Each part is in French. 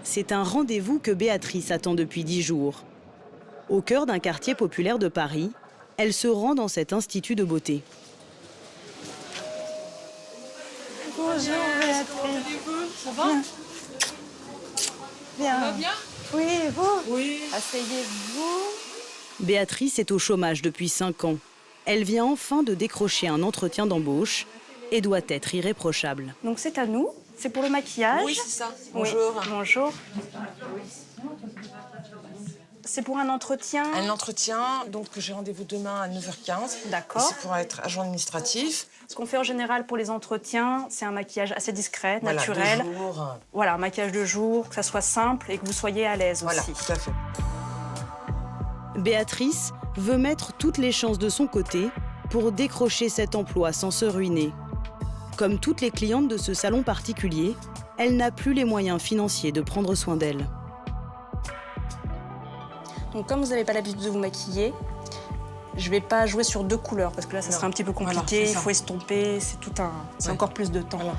C'est un rendez-vous que Béatrice attend depuis 10 jours. Au cœur d'un quartier populaire de Paris, elle se rend dans cet institut de beauté. Bonjour Béatrice. Ça va? Bien. Ça va bien? Oui, et vous? Oui. Asseyez-vous. Béatrice est au chômage depuis 5 ans. Elle vient enfin de décrocher un entretien d'embauche et doit être irréprochable. Donc c'est à nous, c'est pour le maquillage. Oui, c'est ça. Oui. Bonjour. Bonjour. C'est pour un entretien. Un entretien, donc j'ai rendez-vous demain à 9h15. D'accord. C'est pour être agent administratif. Ce qu'on fait en général pour les entretiens, c'est un maquillage assez discret, Voilà, naturel. 2 jours. Voilà, un maquillage de jour, que ça soit simple et que vous soyez à l'aise Voilà, aussi. tout à fait. Béatrice veut mettre toutes les chances de son côté pour décrocher cet emploi sans se ruiner. Comme toutes les clientes de ce salon particulier, elle n'a plus les moyens financiers de prendre soin d'elle. Donc comme vous n'avez pas l'habitude de vous maquiller, je ne vais pas jouer sur 2 couleurs parce que là, ça serait un petit peu compliqué. Voilà, il faut estomper, c'est encore plus de temps. Voilà.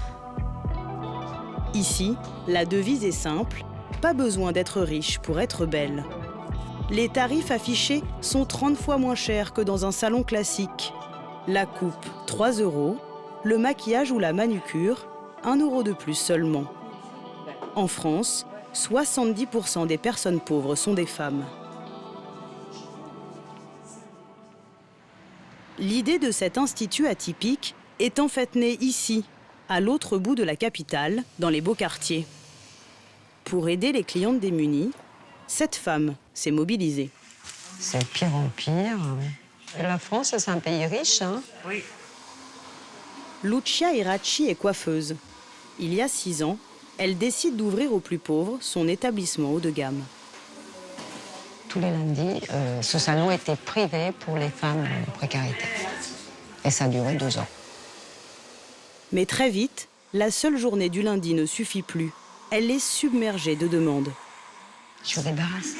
Ici, la devise est simple, pas besoin d'être riche pour être belle. Les tarifs affichés sont 30 fois moins chers que dans un salon classique. La coupe, 3 €, le maquillage ou la manucure, 1 € de plus seulement. En France, 70% des personnes pauvres sont des femmes. L'idée de cet institut atypique est en fait née ici, à l'autre bout de la capitale, dans les beaux quartiers. Pour aider les clientes démunies, cette femme s'est mobilisée. C'est de pire en pire. Et la France, c'est un pays riche, hein? Oui. Lucia Iracci est coiffeuse. Il y a 6 ans, elle décide d'ouvrir aux plus pauvres son établissement haut de gamme. Tous les lundis, ce salon était privé pour les femmes en précarité. Et ça a duré 2 ans. Mais très vite, la seule journée du lundi ne suffit plus. Elle est submergée de demandes. Je vous débarrasse.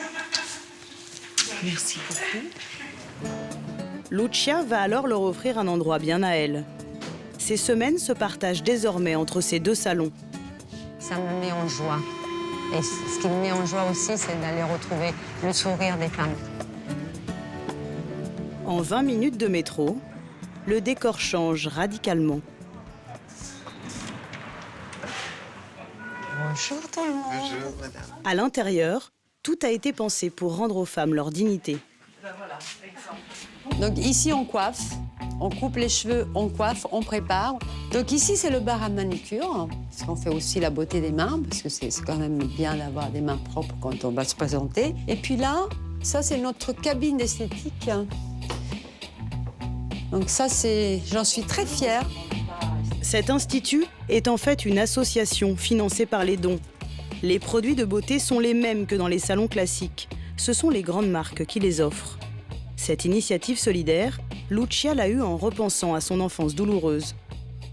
Merci beaucoup. Lucia va alors leur offrir un endroit bien à elle. Ces semaines se partagent désormais entre ces 2 salons. Ça me met en joie. Et ce qui me met en joie aussi, c'est d'aller retrouver le sourire des femmes. En 20 minutes de métro, le décor change radicalement. Bonjour tout le monde. Bonjour, madame. À l'intérieur, tout a été pensé pour rendre aux femmes leur dignité. Donc ici, on coiffe, on coupe les cheveux, on coiffe, on prépare. Donc ici, c'est le bar à manucure, parce qu'on fait aussi la beauté des mains, parce que c'est quand même bien d'avoir des mains propres quand on va se présenter. Et puis là, ça, c'est notre cabine d'esthétique. Donc ça, j'en suis très fière. Cet institut est en fait une association financée par les dons. Les produits de beauté sont les mêmes que dans les salons classiques. Ce sont les grandes marques qui les offrent. Cette initiative solidaire, Lucia l'a eue en repensant à son enfance douloureuse.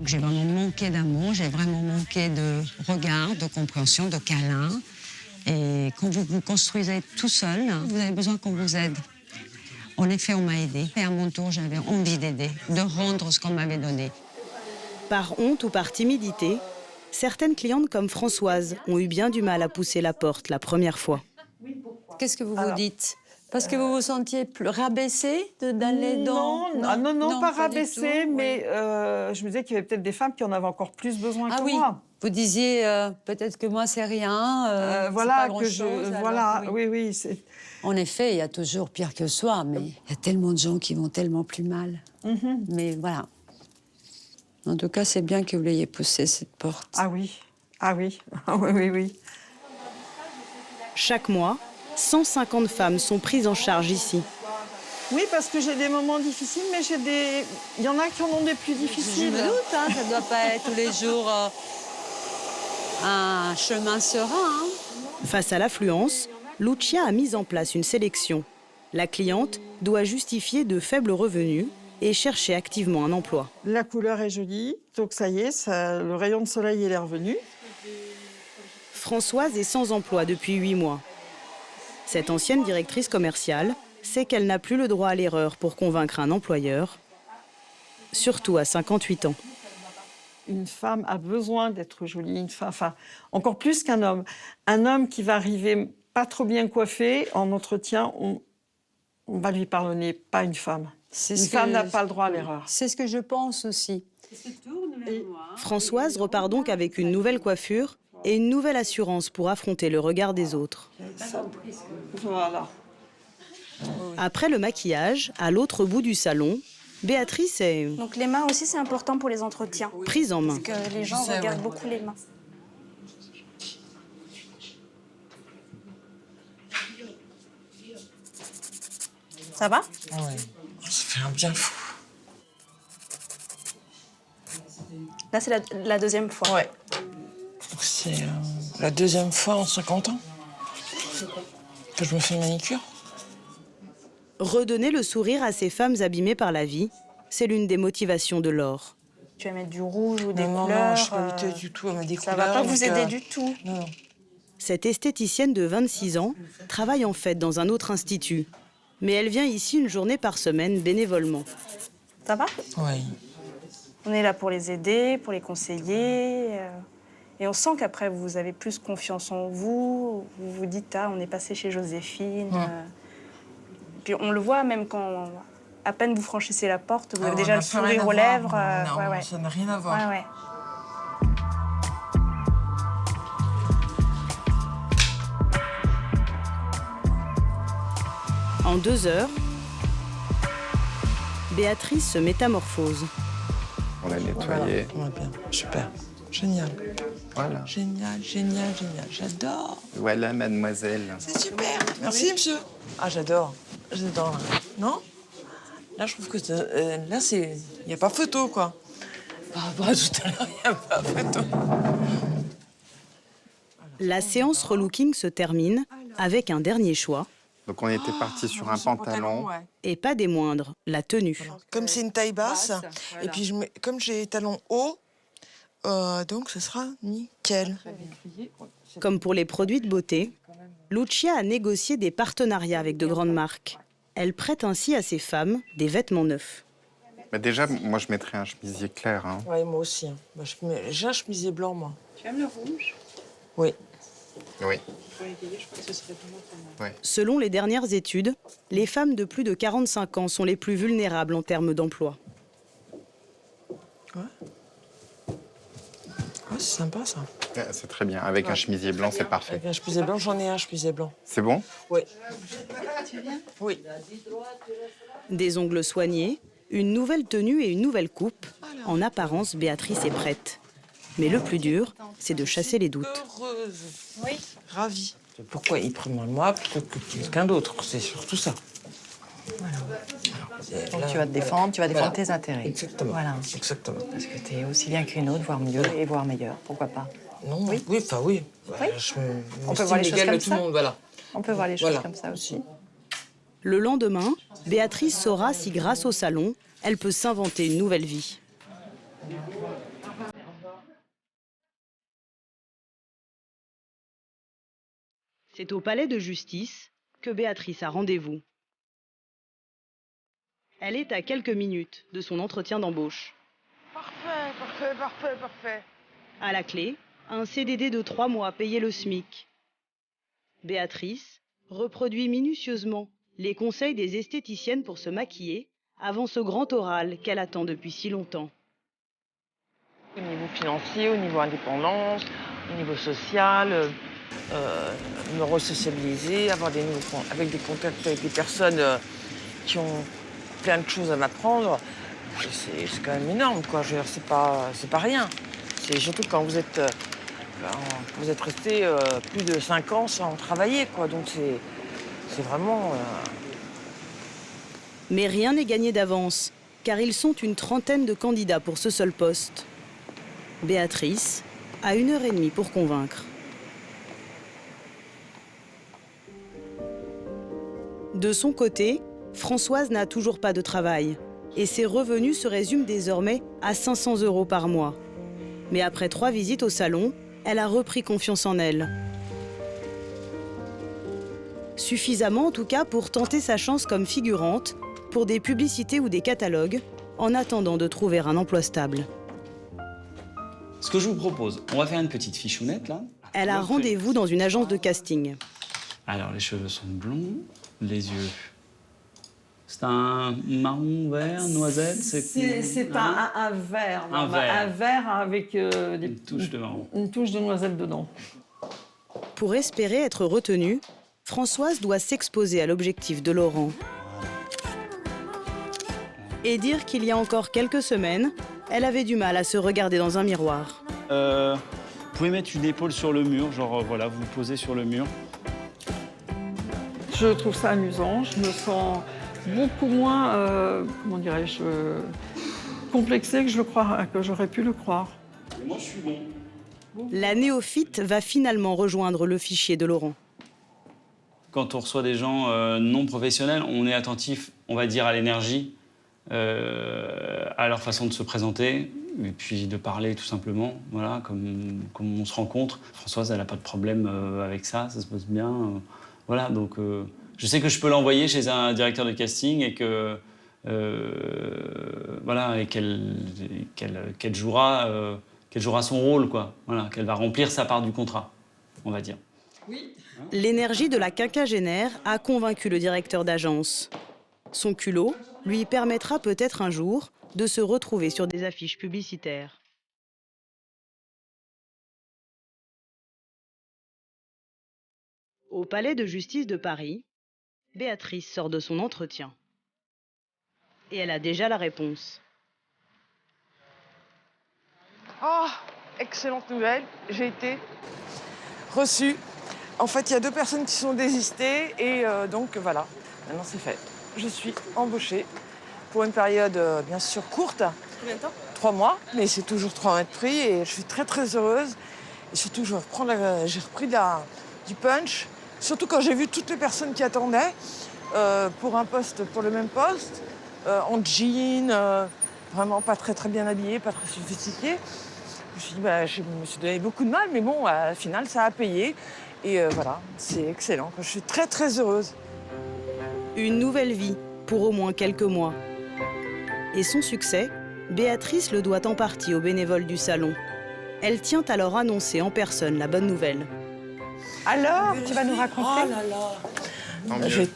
J'ai vraiment manqué d'amour, j'ai vraiment manqué de regard, de compréhension, de câlin. Et quand vous vous construisez tout seul, vous avez besoin qu'on vous aide. En effet, on m'a aidée. Et à mon tour, j'avais envie d'aider, de rendre ce qu'on m'avait donné. Par honte ou par timidité, certaines clientes comme Françoise ont eu bien du mal à pousser la porte la première fois. Qu'est-ce que vous vous dites? Parce que vous vous sentiez plus rabaissée d'aller dans... Non, pas du rabaissée, tout, mais je me disais qu'il y avait peut-être des femmes qui en avaient encore plus besoin Ah que oui, moi. vous disiez peut-être que moi c'est rien, Voilà, c'est pas que je... grand-chose, alors, Voilà, oui. oui, c'est... En effet, il y a toujours pire que soi, mais il y a tellement de gens qui vont tellement plus mal. Mais voilà. En tout cas, c'est bien que vous l'ayez poussé, cette porte. Ah oui, oui, oui. Chaque mois, 150 femmes sont prises en charge ici. Oui, parce que j'ai des moments difficiles, mais il y en a qui en ont des plus Je difficiles. me doute, hein, ça ne doit pas être tous les jours un chemin serein. Hein. Face à l'affluence, Lucia a mis en place une sélection. La cliente doit justifier de faibles revenus et chercher activement un emploi. La couleur est jolie, donc ça y est, le rayon de soleil il est revenu. Françoise est sans emploi depuis 8 mois. Cette ancienne directrice commerciale sait qu'elle n'a plus le droit à l'erreur pour convaincre un employeur, surtout à 58 ans. une femme a besoin d'être jolie, enfin, encore plus qu'un homme. Un homme qui va arriver pas trop bien coiffé, en entretien, on va lui pardonner, pas une femme. Une femme n'a pas le droit à l'erreur. C'est ce que je pense aussi. Françoise repart donc avec une nouvelle coiffure et une nouvelle assurance pour affronter le regard des autres. Voilà. Après le maquillage, à l'autre bout du salon, Béatrice est Donc les mains aussi, c'est important pour les entretiens. prise en main. Parce que les gens regardent beaucoup les mains. Ça va? Ouais. Ça fait un bien fou. Là, c'est la deuxième fois. Ouais. C'est la deuxième fois en 50 ans que je me fais une manicure. Redonner le sourire à ces femmes abîmées par la vie, c'est l'une des motivations de Laure. Tu vas mettre du rouge ou des Non, couleurs. non, je suis pas habituée du tout à mettre des Ça couleurs. va pas vous donc, aider du tout. Non. Cette esthéticienne de 26 ans travaille en fait dans un autre institut. Mais elle vient ici une journée par semaine bénévolement. Ça va? Oui. On est là pour les aider, pour les conseiller. Et on sent qu'après, vous avez plus confiance en vous. Vous vous dites, ah, on est passé chez Joséphine. Puis on le voit même quand, à peine vous franchissez la porte, vous avez déjà le sourire aux lèvres. Non, ça n'a rien à voir. Ouais. En 2 heures, Béatrice se métamorphose. On l'a nettoyé. Ouais, bien. Super. Génial. Voilà. Génial. J'adore. Voilà, mademoiselle. C'est super. Merci, monsieur. Ah, j'adore. J'adore, là. Non? Là, je trouve que là, il n'y a pas photo, quoi. Par rapport à tout à l'heure, il n'y a pas photo. La séance relooking se termine avec un dernier choix. Donc on était parti sur un pantalon. Ouais. Et pas des moindres, la tenue. Comme c'est une taille basse, et puis comme j'ai les talons hauts, donc ce sera nickel. Comme pour les produits de beauté, Lucia a négocié des partenariats avec de grandes marques. Elle prête ainsi à ses femmes des vêtements neufs. Bah déjà, moi je mettrais un chemisier clair. Hein. Oui, moi aussi. Hein. Bah, j'ai un chemisier blanc, moi. Tu aimes le rouge? Oui. Selon les dernières études, les femmes de plus de 45 ans sont les plus vulnérables en termes d'emploi. Ouais, c'est sympa, ça. Ouais, c'est très bien. Avec un chemisier blanc, c'est parfait. Avec un chemisier blanc, j'en ai un chemisier blanc. C'est bon? Oui. Oui. Des ongles soignés, une nouvelle tenue et une nouvelle coupe. En apparence, Béatrice est prête. Mais le plus dur, c'est de chasser les doutes. Heureuse. Oui. Ravie. Pourquoi il prend moi plutôt que quelqu'un d'autre? C'est surtout ça. Donc tu vas te défendre, tu vas défendre tes intérêts. Exactement. Voilà. Exactement. Parce que tu es aussi bien qu'une autre, voire mieux et voire meilleur. Pourquoi pas? Non, oui. Oui. Oui. On peut voir les choses comme tout ça. le monde, voilà. On peut voir les choses Voilà. comme ça aussi. Le lendemain, Béatrice saura si grâce au salon, elle peut s'inventer une nouvelle vie. C'est au palais de justice que Béatrice a rendez-vous. Elle est à quelques minutes de son entretien d'embauche. Parfait. À la clé, un CDD de 3 mois payé le SMIC. Béatrice reproduit minutieusement les conseils des esthéticiennes pour se maquiller avant ce grand oral qu'elle attend depuis si longtemps. Au niveau financier, au niveau indépendance, au niveau social, me resocialiser, avoir avec des contacts avec des personnes qui ont plein de choses à m'apprendre, c'est quand même énorme, quoi. Je veux dire, c'est pas rien. C'est surtout quand vous êtes resté plus de 5 ans sans travailler, quoi. Donc c'est vraiment... Mais rien n'est gagné d'avance, car ils sont une trentaine de candidats pour ce seul poste. Béatrice a 1h30 pour convaincre. De son côté, Françoise n'a toujours pas de travail et ses revenus se résument désormais à 500 € par mois. Mais après 3 visites au salon, elle a repris confiance en elle. Suffisamment en tout cas pour tenter sa chance comme figurante pour des publicités ou des catalogues en attendant de trouver un emploi stable. Ce que je vous propose, on va faire une petite fichounette, là. Elle a rendez-vous dans une agence de casting. Alors, les cheveux sont blonds, les yeux... C'est un marron, vert, noisette, C'est un vert. Un vert. Un vert avec Une touche de marron. une touche de noisette dedans. Pour espérer être retenue, Françoise doit s'exposer à l'objectif de Laurent. Et dire qu'il y a encore quelques semaines, elle avait du mal à se regarder dans un miroir. Vous pouvez mettre une épaule sur le mur, genre voilà, vous vous posez sur le mur. Je trouve ça amusant. Je me sens beaucoup moins, comment dirais-je, complexée que j'aurais pu le croire. Et moi, je suis bon. La néophyte va finalement rejoindre le fichier de Laurent. Quand on reçoit des gens non professionnels, on est attentif, on va dire, à l'énergie, à leur façon de se présenter, et puis de parler tout simplement, voilà, comme on se rencontre. Françoise, elle n'a pas de problème avec ça, ça se passe bien. Voilà, donc je sais que je peux l'envoyer chez un directeur de casting et que voilà, et qu'elle jouera son rôle, quoi. Voilà, qu'elle va remplir sa part du contrat, on va dire. Oui. L'énergie de la quinquagénaire a convaincu le directeur d'agence. Son culot lui permettra peut-être un jour de se retrouver sur des affiches publicitaires. Au palais de justice de Paris, Béatrice sort de son entretien. Et elle a déjà la réponse. Ah, excellente nouvelle, j'ai été reçue. En fait, il y a 2 personnes qui sont désistées et donc voilà, maintenant c'est fait. Je suis embauchée pour une période bien sûr courte. Combien de temps? 3 mois, mais c'est toujours 3 mois de prix et je suis très très heureuse. Et surtout, j'ai repris du punch, surtout quand j'ai vu toutes les personnes qui attendaient pour le même poste, en jean, vraiment pas très très bien habillée, pas très sophistiquée. Je me suis dit, je me suis donné beaucoup de mal, mais bon, au final, ça a payé. Et voilà, c'est excellent. Je suis très très heureuse. Une nouvelle vie pour au moins quelques mois. Et son succès, Béatrice le doit en partie aux bénévoles du salon. Elle tient à leur annoncer en personne la bonne nouvelle. Alors, tu vas nous raconter? Oh là là. Tant mieux.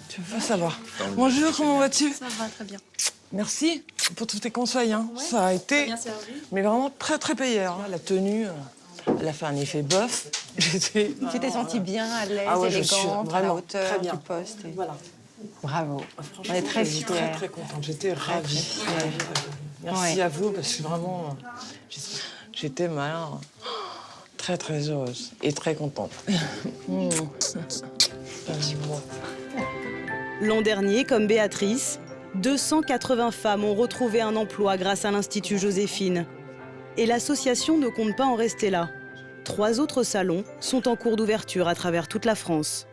Tu veux pas savoir. Bonjour, comment vas-tu? Ça va très bien. Merci pour tous tes conseils. Hein. Ouais, ça a été mais vraiment très très payeur. Hein. La tenue, elle a fait un effet bof. Tu t'es sentie bien, à l'aise, ouais, élégante, à la hauteur très bien. du poste. Et... Voilà. Bravo. Franchement, On est très j'étais fiers. très très contente. J'étais ravie. Merci à vous parce que vraiment, j'étais très très heureuse et très contente. L'an dernier, comme Béatrice, 280 femmes ont retrouvé un emploi grâce à l'Institut Joséphine. Et l'association ne compte pas en rester là. 3 autres salons sont en cours d'ouverture à travers toute la France.